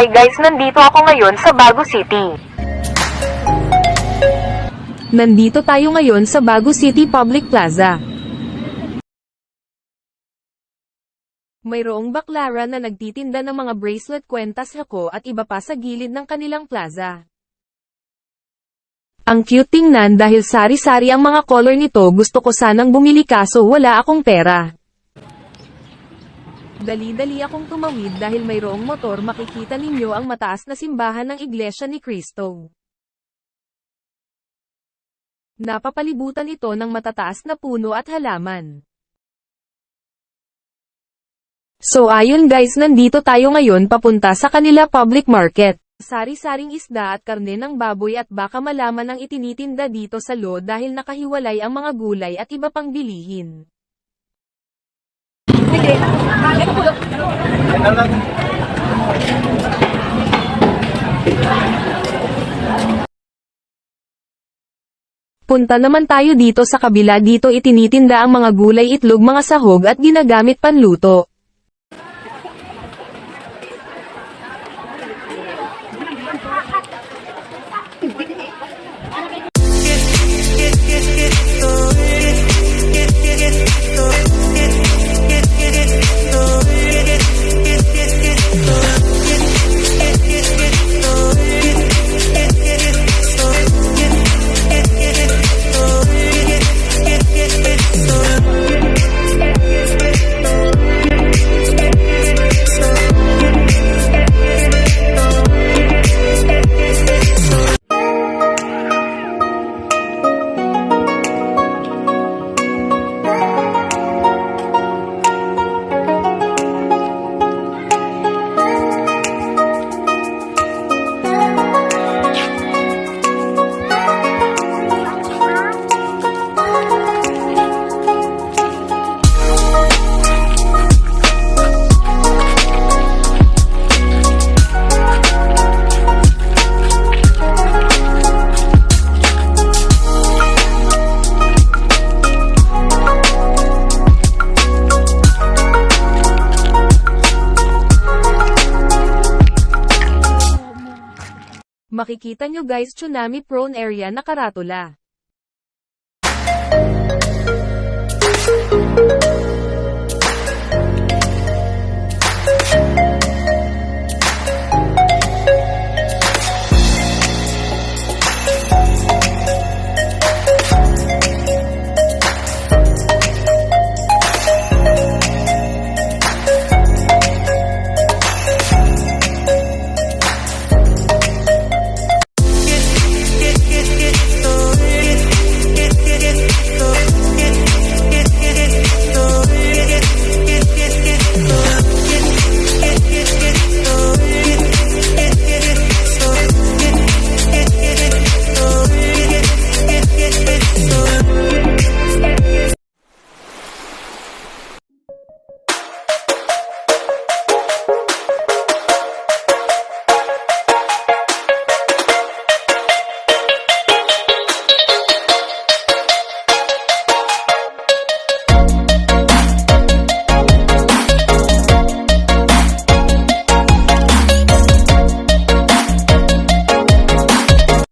Hi guys, nandito ako ngayon sa Baguio City. Nandito tayo ngayon sa Baguio City Public Plaza. Mayroong baklaran na nagtitinda ng mga bracelet, kwentas, hako at iba pa sa gilid ng kanilang plaza. Ang cute tingnan dahil sari-sari ang mga color nito. Gusto ko sanang bumili kaso wala akong pera. Dali-dali akong tumawid dahil mayroong motor. Makikita ninyo ang mataas na simbahan ng Iglesia ni Cristo. Napapalibutan ito ng matataas na puno at halaman. So ayun guys, nandito tayo ngayon papunta sa kanila public market. Sari-saring isda at karne ng baboy at baka malaman ang itinitinda dito sa lo dahil nakahiwalay ang mga gulay at iba pang bilihin. Punta naman tayo dito sa kabila. Dito itinitinda ang mga gulay, itlog, mga sahog at ginagamit panluto. Makikita nyo guys, tsunami prone area na karatula.